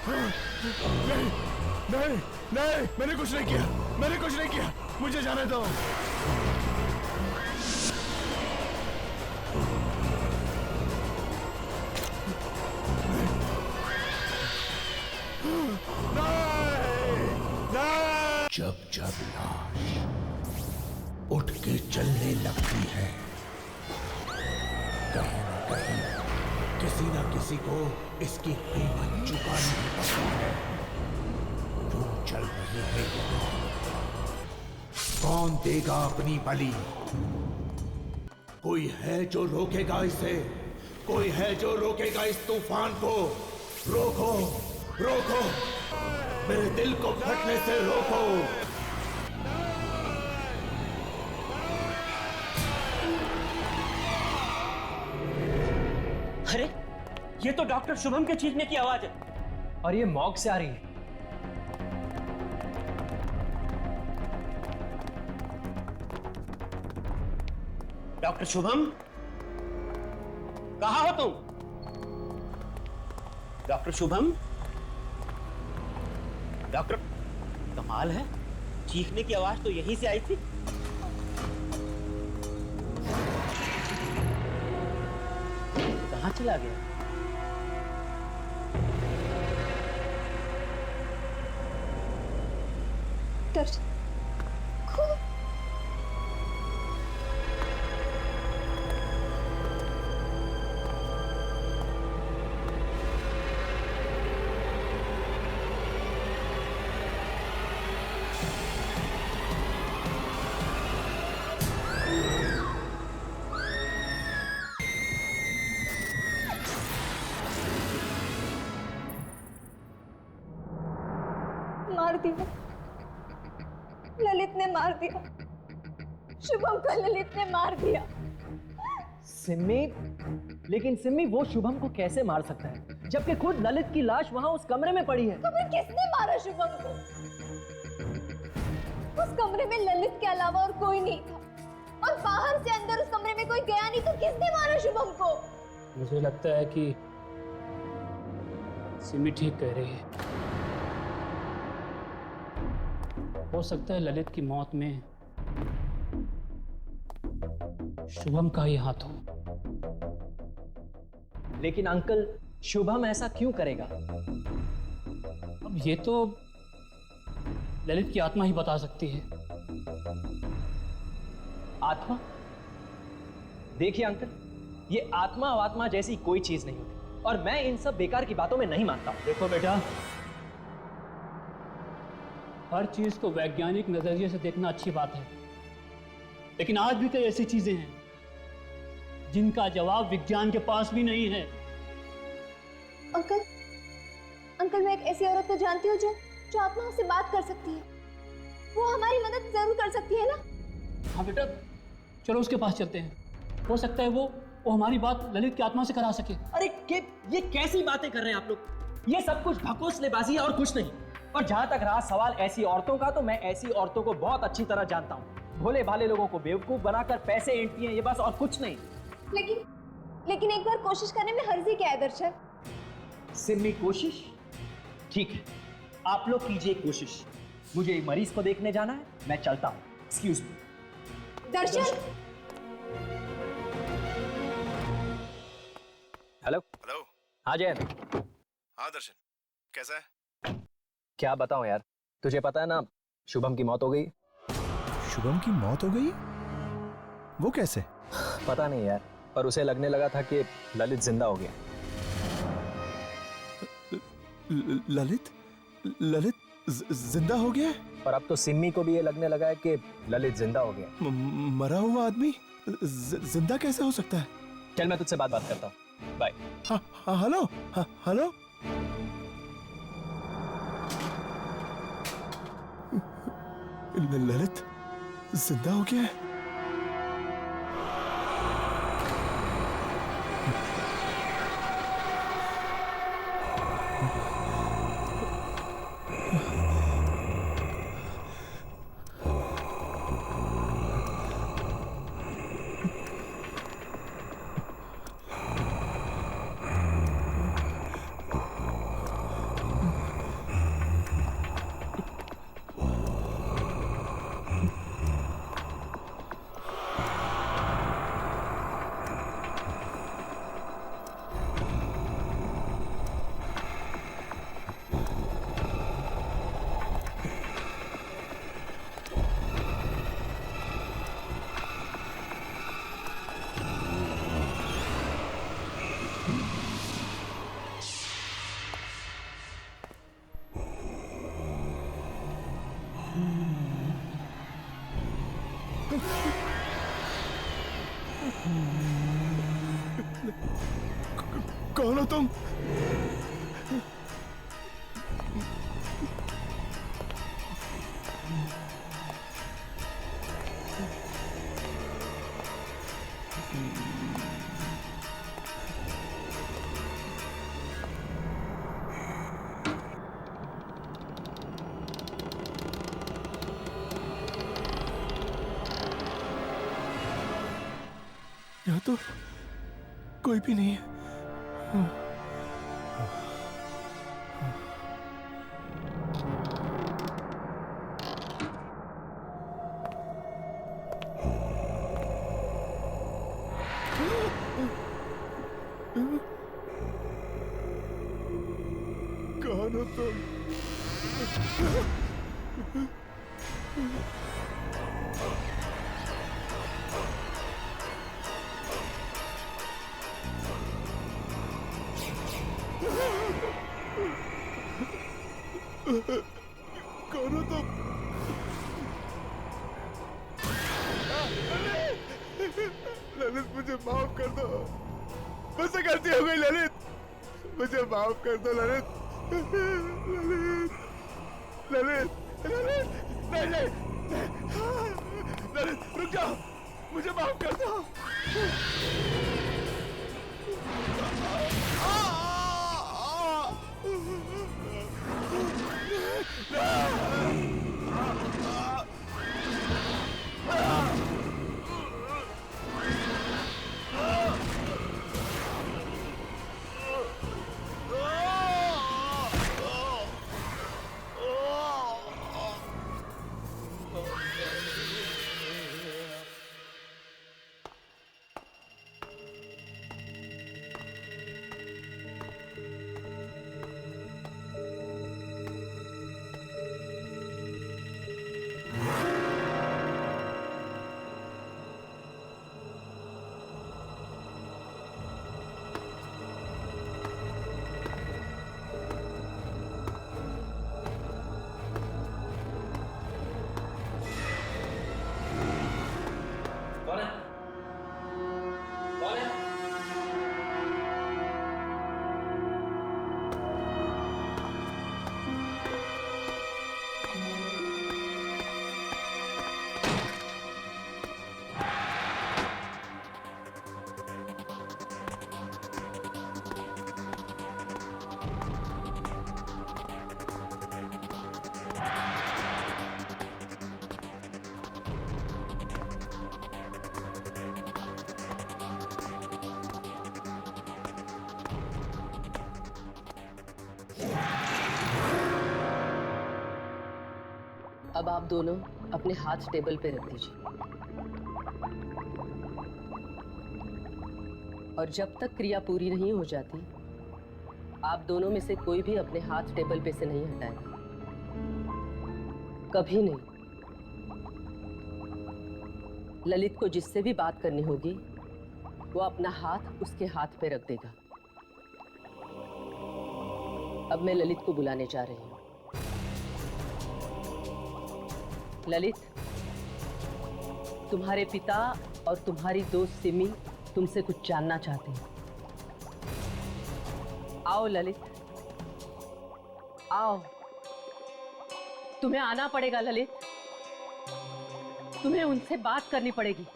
नहीं नहीं नहीं, मैंने कुछ नहीं किया, मैंने कुछ नहीं किया, मुझे जाने दो। जब जब लाश उठ के चलने लगती है, कहीं न कहीं किसी न किसी को इसकी कीमत चुकानी पड़ती है। क्यों चल रही है यहाँ? कौन देगा अपनी बलि? कोई है जो रोकेगा इसे? कोई है जो रोकेगा इस तूफान को? रोको, रोको, मेरे दिल को फटने से रोको। अरे, ये तो डॉक्टर शुभम के चीखने की आवाज है और ये मॉर्ग से आ रही है। डॉक्टर शुभम, कहाँ हो तुम? डॉक्टर शुभम, डॉक्टर, कमाल है, चीखने की आवाज तो यहीं से आई थी। कहाँ चला गया? दर्शन, मार दिया, ललित ने मार दिया, शुभम को ललित ने मार दिया। सिम्मी, लेकिन सिम्मी वो शुभम को कैसे मार सकता है जबकि खुद ललित की लाश वहां उस कमरे में पड़ी है? तो फिर किसने मारा शुभम को? उस कमरे में ललित के अलावा और कोई नहीं था, और बाहर से अंदर उस कमरे में कोई गया नहीं, तो किसने मारा शुभम को? मुझे लगता है कि सिमी ठीक कह रही है। हो सकता है ललित की मौत में शुभम का ही हाथ हो। लेकिन अंकल, शुभम ऐसा क्यों करेगा? अब ये तो ललित की आत्मा ही बता सकती है। आत्मा? देखिए अंकल, ये आत्मा अवात्मा जैसी कोई चीज नहीं होती, और मैं इन सब बेकार की बातों में नहीं मानता हूं। देखो बेटा, हर चीज को वैज्ञानिक नजरिए से देखना अच्छी बात है, लेकिन आज भी कई ऐसी चीजें हैं जिनका जवाब विज्ञान के पास भी नहीं है। अंकल, अंकल, मैं एक ऐसी औरत को जानती हूँ जो आत्मा से बात कर सकती है। वो हमारी मदद जरूर कर सकती है ना? हाँ बेटा, चलो उसके पास चलते हैं। हो सकता है वो हमारी बात ललित की आत्मा से करा सके। अरे ये कैसी बातें कर रहे हैं आप लोग? ये सब कुछ ढकोसलेबाजी है और कुछ नहीं। और जहां तक रहा सवाल ऐसी औरतों का, तो मैं ऐसी औरतों को बहुत अच्छी तरह जानता हूँ। भोले भाले लोगों को बेवकूफ बनाकर पैसे ऐंठती हैं, ये बस, और कुछ नहीं। लेकिन एक बार कोशिश करने में हर्जी क्या है दर्शन? सिम्मी, कोशिश ठीक है, आप लोग कीजिए कोशिश। मुझे मरीज को देखने जाना है, मैं चलता हूँ। Excuse me. Darshan. Hello. Hello. हाँ जयन। हाँ दर्शन, कैसा है? क्या बताऊं यार, तुझे पता है ना, शुभम की मौत हो गई। शुभम की मौत हो गई? वो कैसे? पता नहीं यार, पर उसे लगने लगा था कि ललित जिंदा हो गया। ललित ललित जिंदा हो गया? और अब तो सिम्मी को भी ये लगने लगा है कि ललित जिंदा हो गया। मरा हुआ आदमी जिंदा कैसे हो सकता है? चल मैं तुझसे बात करता हूँ, बाय। हाँ हेलो, हाँ हेलो। ललित जिंदा हो गया है? कौन हो तुम? यहाँ तो कोई भी नहीं है। कौन हो तुम? कौन हो तुम? ललित, मुझे माफ कर दो। मुझसे गलती हो गई ललित, मुझे माफ कर दो ललित। ललित, ललित, ललित, नहीं नहीं, ललित रुक जाओ, मुझे माफ कर दो। अब आप दोनों अपने हाथ टेबल पे रख दीजिए और जब तक क्रिया पूरी नहीं हो जाती आप दोनों में से कोई भी अपने हाथ टेबल पे से नहीं हटाएगा, कभी नहीं। ललित को जिससे भी बात करनी होगी वो अपना हाथ उसके हाथ पे रख देगा। अब मैं ललित को बुलाने जा रही हूँ। ललित, तुम्हारे पिता और तुम्हारी दोस्त सिमी तुमसे कुछ जानना चाहते हैं। आओ ललित, आओ। तुम्हें आना पड़ेगा ललित, तुम्हें उनसे बात करनी पड़ेगी।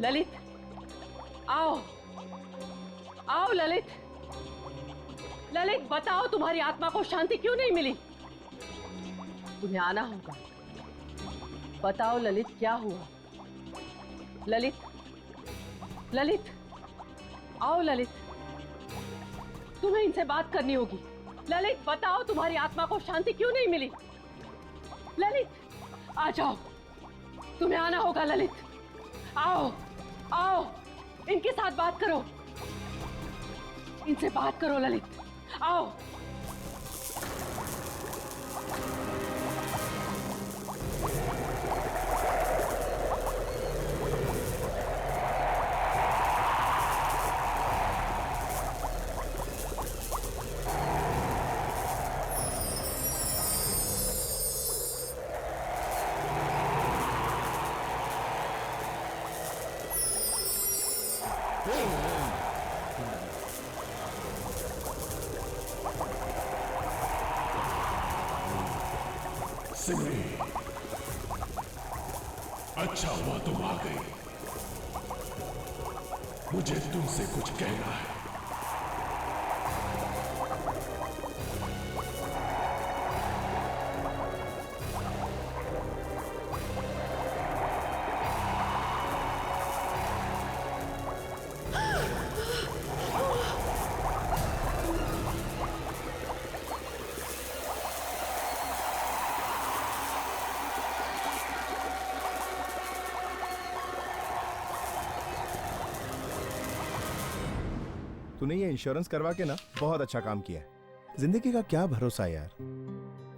ललित, आओ, आओ ललित। ललित, बताओ तुम्हारी आत्मा को शांति क्यों नहीं मिली? तुम्हें आना होगा। बताओ ललित, क्या हुआ? ललित, ललित, आओ ललित, तुम्हें इनसे बात करनी होगी। ललित, बताओ तुम्हारी आत्मा को शांति क्यों नहीं मिली? ललित, आ जाओ, तुम्हें आना होगा। ललित, आओ, आओ, इनके साथ बात करो, इनसे बात करो। ललित, आओ। सिमरी, अच्छा हुआ तुम आ गई। मुझे तुमसे कुछ कहना है। तूने ये इंश्योरेंस करवा के ना बहुत अच्छा काम किया है। जिंदगी का क्या भरोसा यार,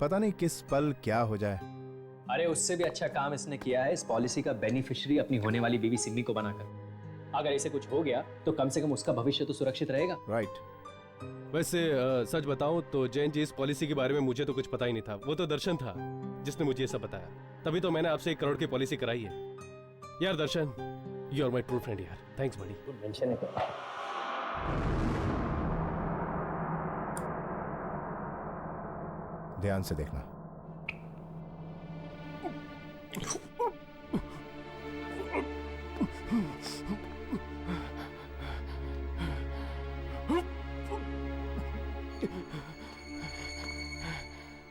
पता नहीं किस पल क्या हो जाए। अरे उससे भी अच्छा काम इसने किया है, इस पॉलिसी का बेनिफिशियरी अपनी होने वाली बीवी सिमी को बनाकर। अगर इसे कुछ हो गया तो कम से कम उसका भविष्य तो सुरक्षित रहेगा। राइट। वैसे सच बताऊं तो जैन जी, इस पॉलिसी के बारे में मुझे तो कुछ पता ही नहीं था। वो तो दर्शन था जिसने मुझे ये सब बताया, तभी तो मैंने आपसे 1 करोड़ की पॉलिसी कराई है। यार Darshan, you are my true friend यार, थैंक्स बड़ी। मेंशन है क्या? ध्यान से देखना।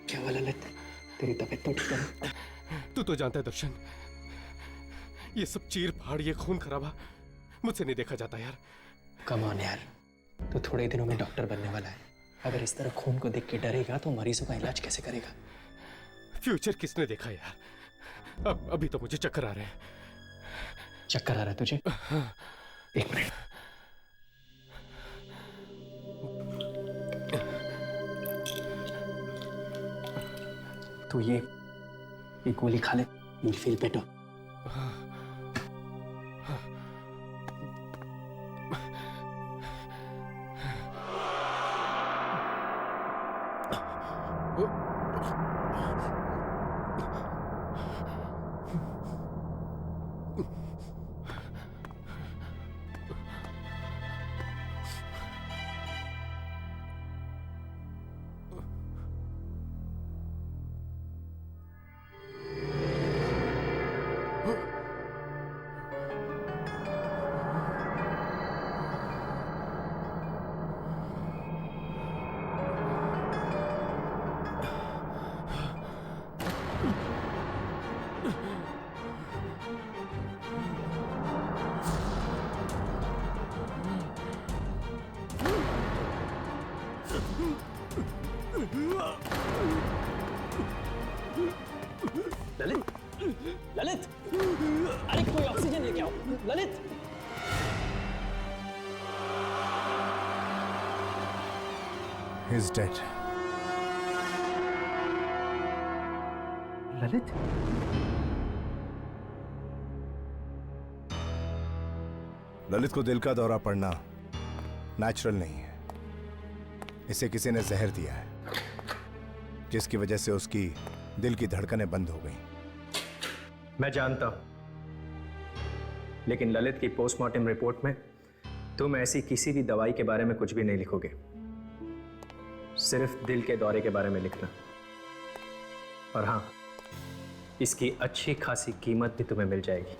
क्या हुआ ललित, तेरी तबीयत तो ठीक है? तू तो जानता है दर्शन, ये सब चीर फाड़, ये खून खराबा मुझसे नहीं देखा जाता यार। कम ऑन यार, तो थोड़े दिनों में डॉक्टर बनने वाला है। अगर इस तरह खून को देख के डरेगा तो मरीजों का इलाज कैसे करेगा? फ्यूचर किसने देखा यार। अब अभी तो मुझे चक्कर आ रहे हैं। चक्कर आ रहा है तुझे? 1 मिनट। तो ये गोली खा ले, you'll feel better। Lalit, Lalit, अरे कोई ऑक्सीजन लेके आओ। Lalit, He's dead. ललित, ललित को दिल का दौरा पड़ना नेचुरल नहीं है। इसे किसी ने जहर दिया है, जिसकी वजह से उसकी दिल की धड़कनें बंद हो गई। मैं जानता हूं, लेकिन ललित की पोस्टमार्टम रिपोर्ट में तुम ऐसी किसी भी दवाई के बारे में कुछ भी नहीं लिखोगे, सिर्फ दिल के दौरे के बारे में लिखना। और हाँ, इसकी अच्छी खासी कीमत भी तुम्हें मिल जाएगी।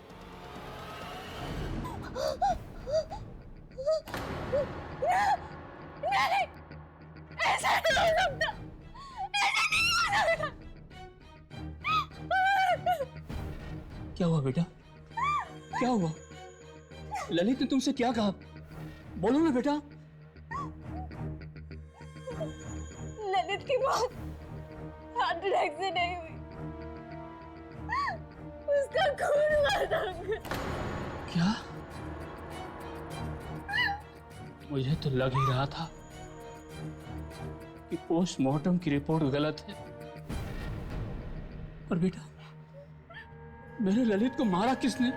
ऐसा नहीं हो सकता, ऐसा नहीं हो सकता। क्या हुआ बेटा, क्या हुआ? ललित ने तुमसे क्या कहा? बोलो ना बेटा। ललित की मौत हार्ट अटैक से नहीं हुई, उसका खून हुआ था। क्या? मुझे तो लग ही रहा था कि पोस्टमार्टम की रिपोर्ट गलत है। पर बेटा, मेरे ललित को मारा किसने?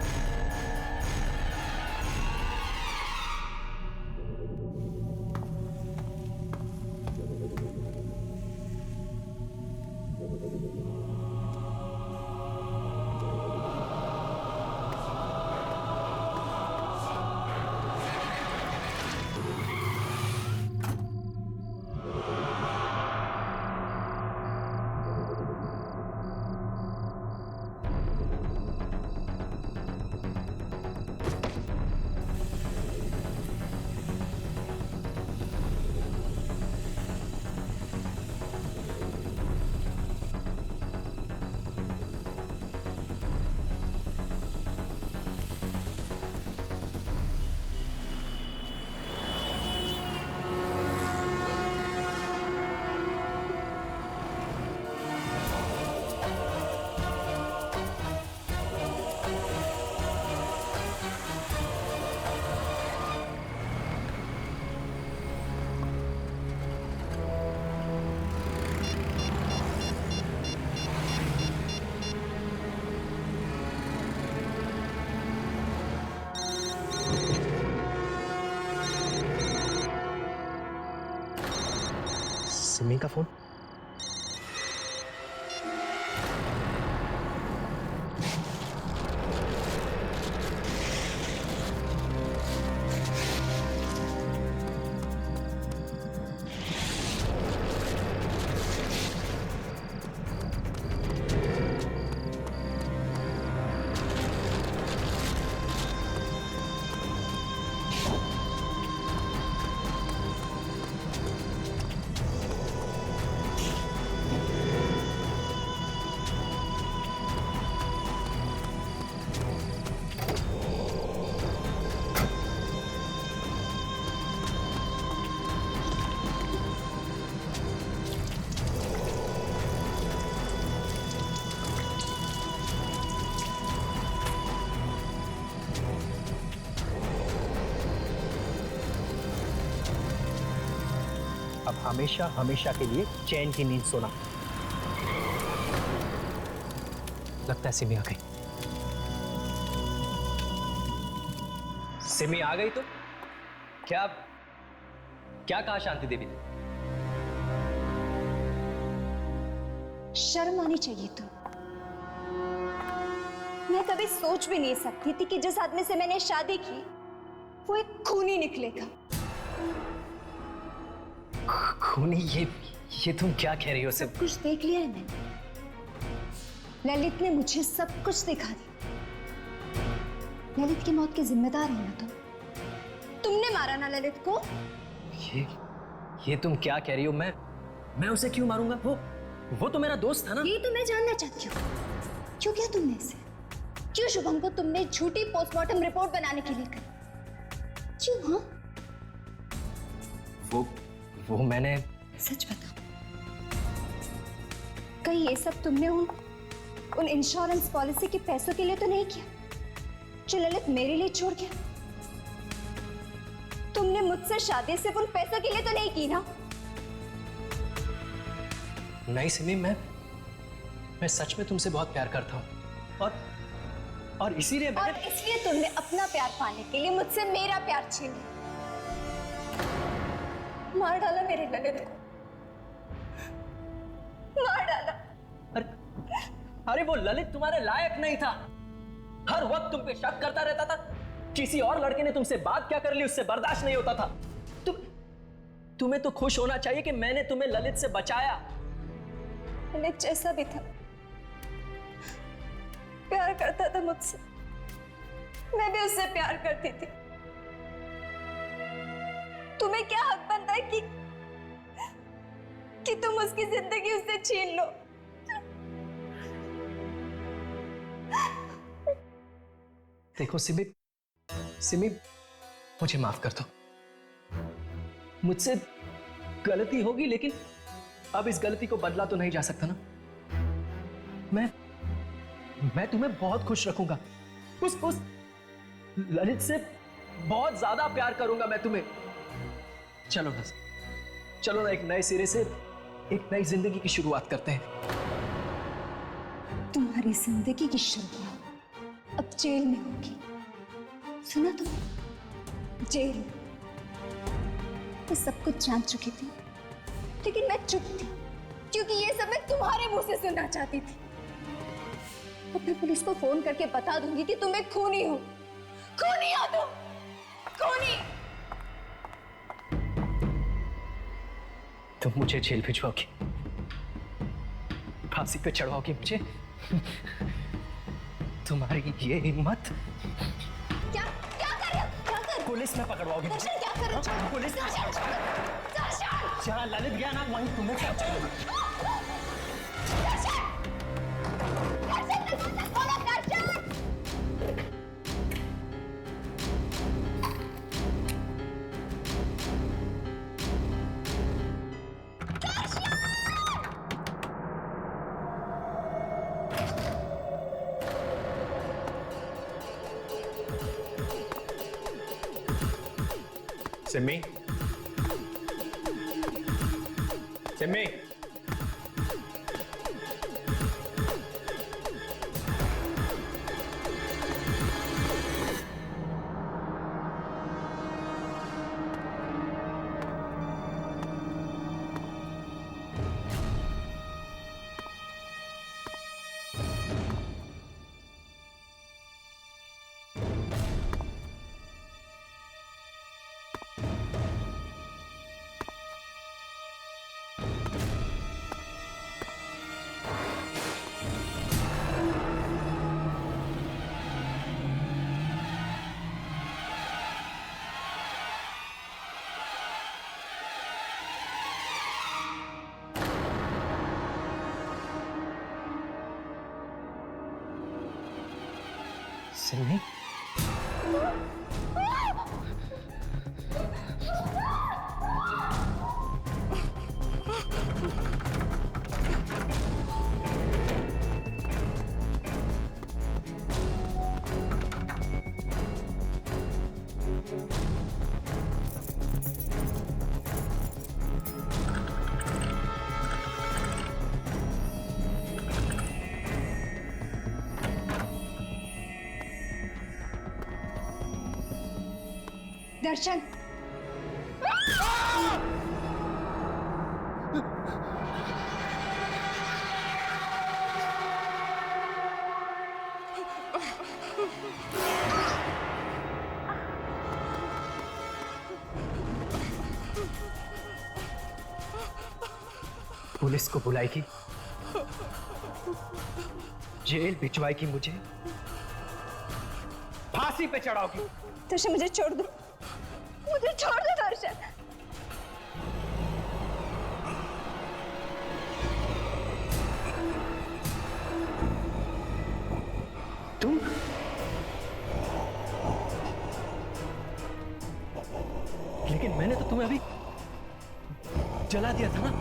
सिमी का फोन। अब हमेशा हमेशा के लिए चैन की नींद सोना। लगता है सिमी आ गई। सिमी आ गई तो क्या क्या कहा शांति देवी ने? शर्म आनी चाहिए तुम। मैं कभी सोच भी नहीं सकती थी कि जिस आदमी से मैंने शादी की वो एक खूनी निकलेगा। खूनी? ये तुम क्या कह रही हो? सब कुछ देख लिया है मैंने। ललित ने मुझे सब कुछ दिखा दिया। ललित की मौत के जिम्मेदार हो ना तुम। तुमने मारा ना ललित को। ये तुम क्या कह रही हो? मैं उसे क्यों मारूंगा? वो तो मेरा दोस्त था ना। ये तो मैं जानना चाहती हूँ। क्यों किया तुमने इसे? क्यों शुभम को तुमने झूठी पोस्टमार्टम रिपोर्ट बनाने के लिए करी? क्यों? हाँ, वो मैंने सच बताओ, कहीं ये सब तुमने उन इंश्योरेंस पॉलिसी के पैसों के लिए तो नहीं किया जो ललित मेरे लिए छोड़ गया? तुमने मुझसे शादी सिर्फ उन पैसों के लिए तो नहीं की ना? नहीं सिमी, मैं सच में तुमसे बहुत प्यार करता हूँ और इसीलिए तुमने अपना प्यार पाने के लिए मुझसे मेरा प्यार छीन लिया। मार डाला मेरे ललित को, मार डाला। अरे वो ललित तुम्हारे लायक नहीं था। हर वक्त तुम पे शक करता रहता था। किसी और लड़के ने तुमसे बात क्या कर ली उससे बर्दाश्त नहीं होता था। तुम्हें तो खुश होना चाहिए कि मैंने तुम्हें ललित से बचाया। ललित जैसा भी था, प्यार करता था मुझसे, मैं भी उससे प्यार करती थी। तुम्हें क्या हक बनता है कि तुम उसकी जिंदगी उससे छीन लो? देखो सिमी, मुझे माफ कर दो। मुझसे गलती होगी, लेकिन अब इस गलती को बदला तो नहीं जा सकता ना। मैं तुम्हें बहुत खुश रखूंगा। उस ललित से बहुत ज्यादा प्यार करूंगा मैं तुम्हें। चलो ना, एक नए सिरे से एक नई जिंदगी की शुरुआत करते हैं। तुम्हारी जिंदगी की शुरुआत अब जेल में होगी। सुना तुम? जेल। मैं सब कुछ जान चुकी थी, लेकिन मैं चुप थी क्योंकि ये सब मैं तुम्हारे मुंह से सुनना चाहती थी। अब मैं पुलिस को फोन करके बता दूंगी कि तुम एक खूनी हो। खूनी हो तुम, खूनी। तुम मुझे जेल भिजवाओगी, फांसी पे चढ़वाओगी मुझे? तुम्हारी ये हिम्मत? क्या कर रहे हो? क्या कर? पुलिस में पकड़वाओगी मुझे? दर्शन, क्या कर रहे हो? पुलिस में जहाँ ललित गया ना वहीं तुम्हें क्या चाहिए? सिमी, सिमी, सिन्नी, दर्शन, पुलिस को बुलाएगी, जेल भिजवाएगी, मुझे फांसी पे चढ़ाओगी। दर्शन मुझे छोड़ दो, मुझे छोड़ दो दर्शन। तुम लेकिन मैंने तो तुम्हें अभी जला दिया था ना।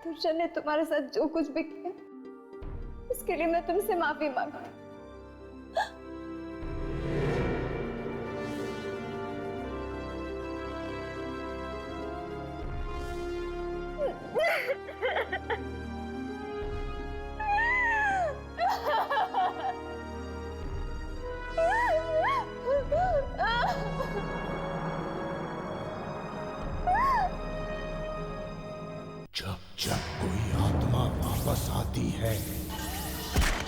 दर्शन ने तुम्हारे साथ जो कुछ भी किया, उसके लिए मैं तुमसे माफी मांगती हूँ। जब जब कोई आत्मा वापस आती है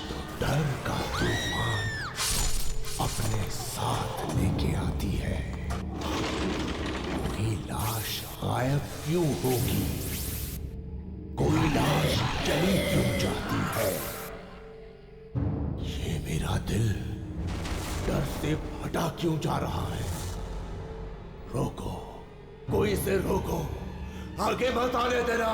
तो डर का तूफान अपने साथ लेके आती है। कोई लाश गायब क्यों होगी, कोई लाश चली क्यों जाती है, ये मेरा दिल डर से फटा क्यों जा रहा है। रोको, कोई इसे रोको, आगे मत आने देना।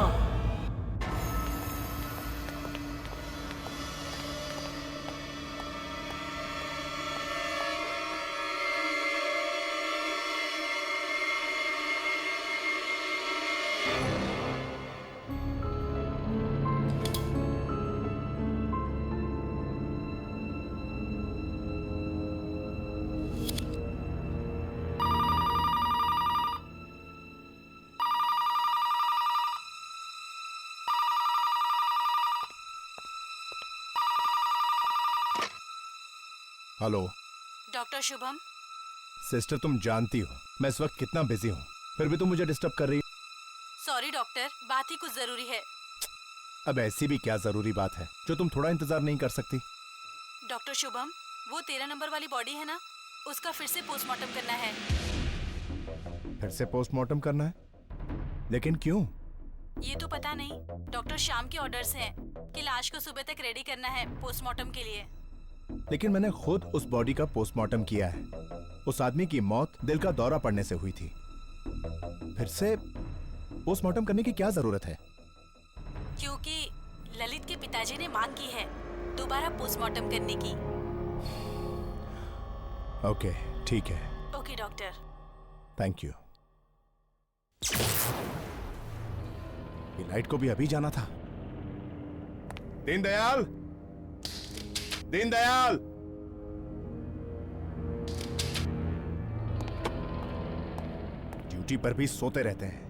Hello doctor Shubham. सिस्टर, तुम जानती हो मैं इस वक्त कितना बिजी हूँ, फिर भी तुम मुझे डिस्टर्ब कर रही। सॉरी डॉक्टर, बात ही कुछ जरूरी है। अब ऐसी भी क्या जरूरी बात है जो तुम थोड़ा इंतजार नहीं कर सकती? डॉक्टर शुभम, वो 13 नंबर वाली बॉडी है ना, उसका फिर से पोस्टमार्टम करना है। फिर से पोस्टमार्टम करना है? लेकिन क्यों? ये तो पता नहीं, डॉक्टर श्याम के ऑर्डर्स हैं कि लाश को सुबह तक रेडी करना है पोस्टमार्टम के लिए। लेकिन मैंने खुद उस बॉडी का पोस्टमार्टम किया है। उस आदमी की मौत दिल का दौरा पड़ने से हुई थी। फिर से पोस्टमार्टम करने की क्या जरूरत है? क्योंकि ललित के पिताजी ने मांग की है दोबारा पोस्टमार्टम करने की। ओके, ठीक है। Okay doctor. Thank you. ये लाइट को भी अभी जाना था। दीनदयाल, दीनदयाल, ड्यूटी पर भी सोते रहते हैं।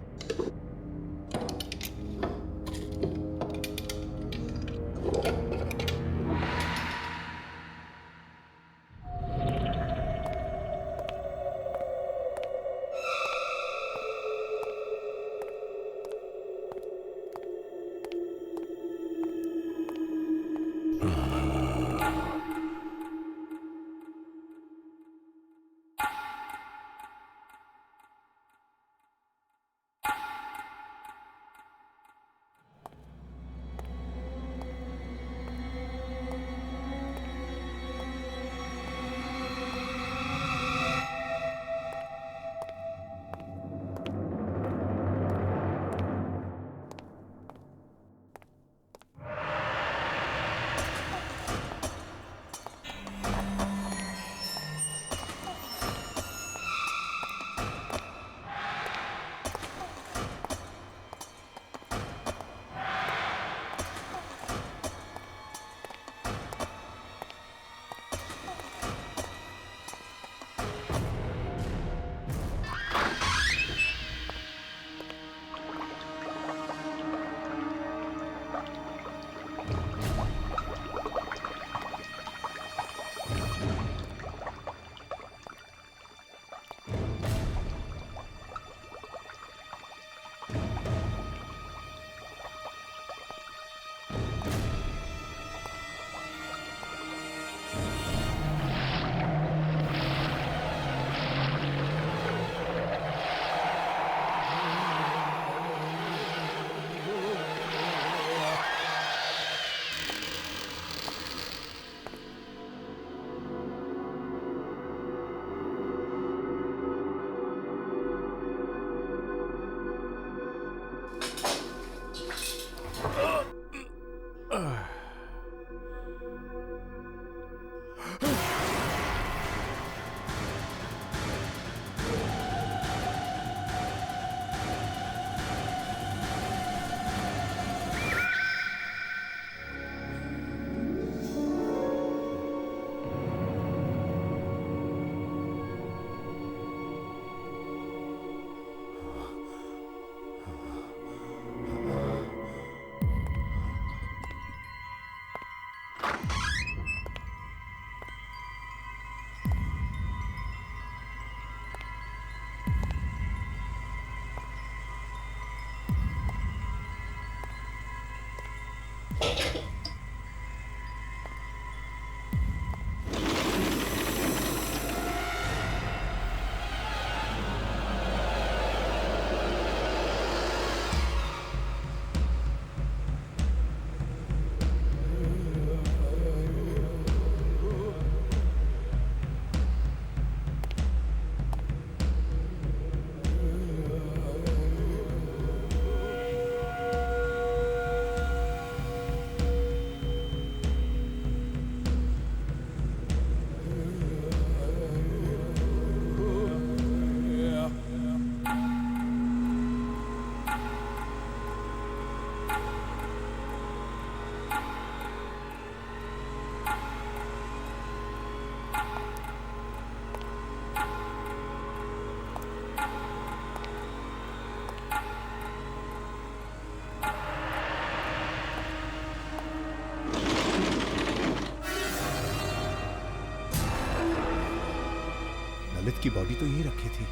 ललित की बॉडी तो यही रखी थी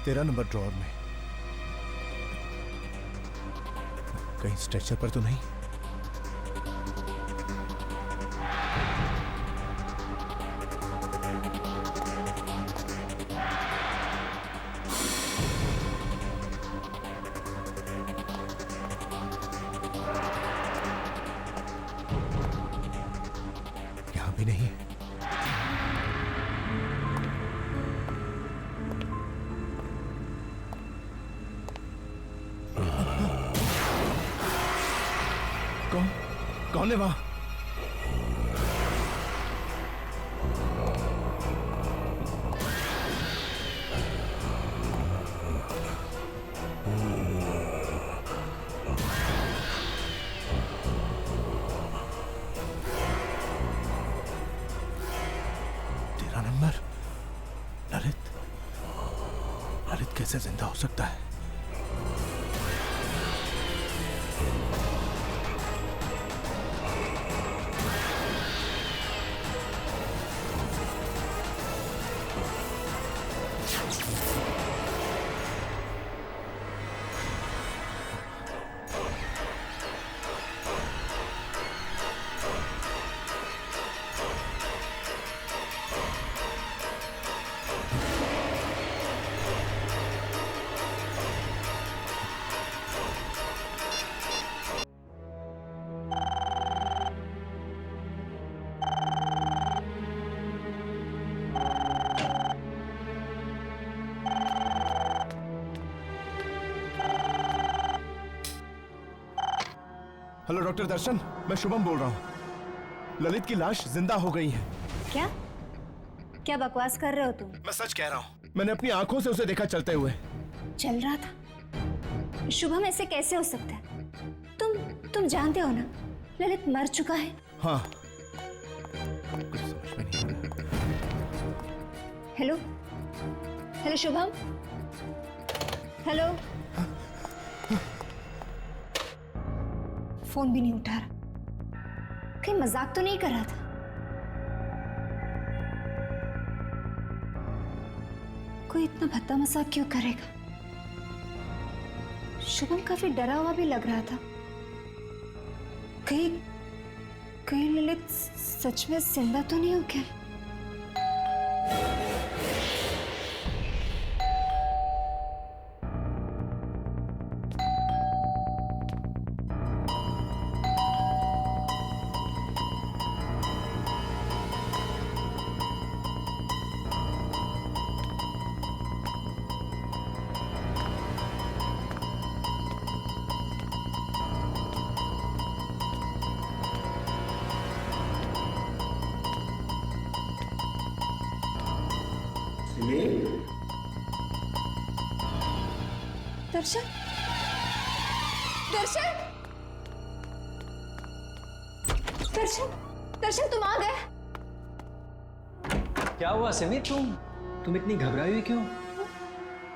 13 नंबर ड्रॉअर में। कहीं स्ट्रेचर पर तो नहीं? यहां भी नहीं। कौन है वहां? कैसे जिंदा हो सकता है? हेलो डॉक्टर दर्शन, मैं शुभम बोल रहा हूँ। ललित की लाश जिंदा हो गई है। क्या क्या बकवास कर रहे हो तुम? मैं सच कह रहा हूँ, मैंने अपनी आंखों से उसे देखा चलते हुए। चल रहा था? शुभम, ऐसे कैसे हो सकता है? तुम जानते हो ना ललित मर चुका है। हाँ। Hello hello Shubham, hello. Phone भी नहीं उठा रहा, कहीं मजाक तो नहीं कर रहा था? कोई इतना भद्दा मजाक क्यों करेगा? शुभम काफी डरा हुआ भी लग रहा था। कहीं ललित सच में जिंदा तो नहीं हो गया? दर्शन, दर्शन, दर्शन, दर्शन, तुम आ गए। क्या हुआ सिमी? तुम इतनी घबराई हुई क्यों?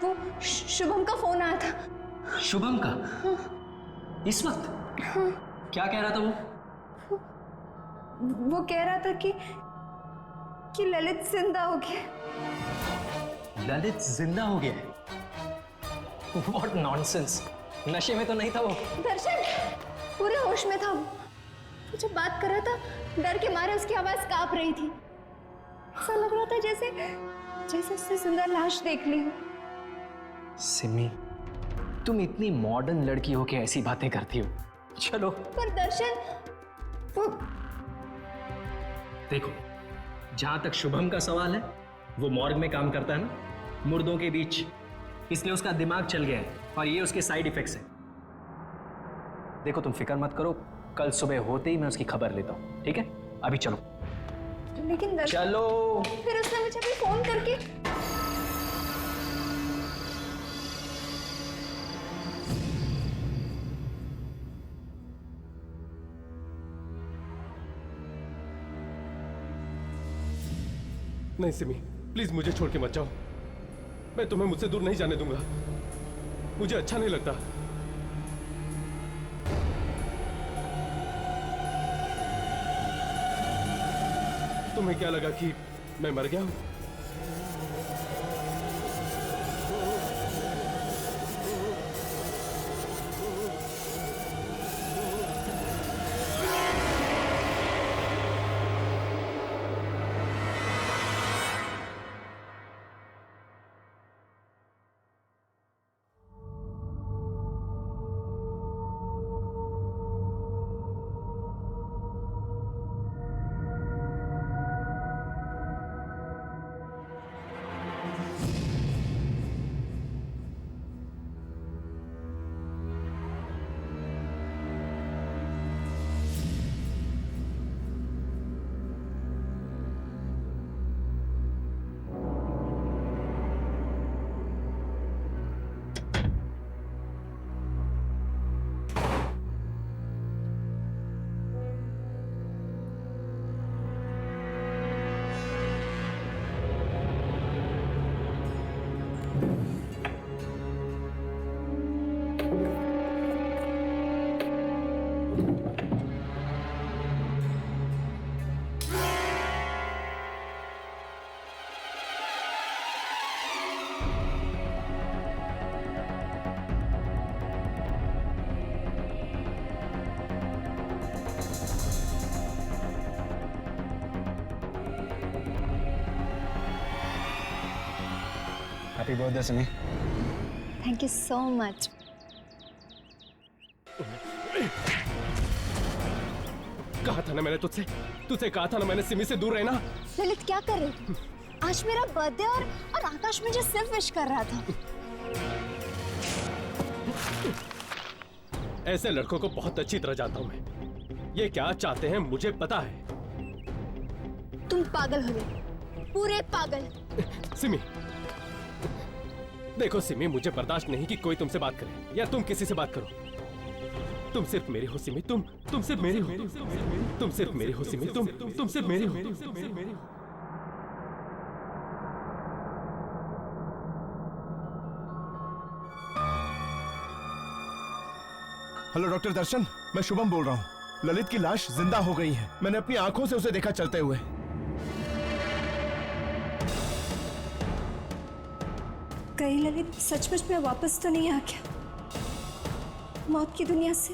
वो शुभम का फोन आया था। शुभम का? इस वक्त? क्या कह रहा था वो कह रहा था कि ललित जिंदा हो गया। ललित जिंदा हो गया है? What nonsense! नशे में तो नहीं था वो? दर्शन पूरे होश में था वो जब बात कर रहा था, डर के मारे उसकी आवाज कांप रही थी। ऐसा लग रहा था जैसे उसने जिंदा लाश देख ली हो। सिमी, तुम इतनी मॉडर्न लड़की हो के ऐसी बातें करती हो। चलो। पर दर्शन, वो देखो, जहां तक शुभम का सवाल है, वो मॉर्ग में काम करता है ना, मुर्दों के बीच, इसलिए उसका दिमाग चल गया है और ये उसके साइड इफेक्ट्स हैं। देखो तुम फिक्र मत करो, कल सुबह होते ही मैं उसकी खबर लेता हूँ, ठीक है? अभी चलो। लेकिन दर्शन, चलो। फिर उसने मुझे भी फोन करके नहीं सिमी, प्लीज मुझे छोड़ के मत जाओ। मैं तुम्हें मुझसे दूर नहीं जाने दूंगा। मुझे अच्छा नहीं लगता। तुम्हें क्या लगा कि मैं मर गया हूं? Happy birthday Simi. Thank you so much. कहा था ना मैंने तुझसे कहा था ना मैंने सिमी से दूर रहना। ललित क्या कर रही थी? आज मेरा बर्थडे और आकाश मुझे सिर्फ विश कर रहा था। ऐसे लड़कों को बहुत अच्छी तरह जानता हूं मैं। ये क्या चाहते हैं मुझे पता है। तुम पागल हो गए, पूरे पागल। सिमी, देखो सिमी, मुझे बर्दाश्त नहीं कि कोई तुमसे बात करे या तुम किसी से बात करो। तुम सिर्फ मेरी हो सिमी, तुम सिर्फ मेरी हो, तुम सिर्फ मेरी हो सिमी, तुम सिर्फ मेरी हो। हेलो डॉक्टर दर्शन, मैं शुभम बोल रहा हूँ। ललित की लाश जिंदा हो गई है। मैंने अपनी आंखों से उसे देखा चलते हुए। कहीं ललित सचमुच में वापस तो नहीं आ गया? मौत की दुनिया से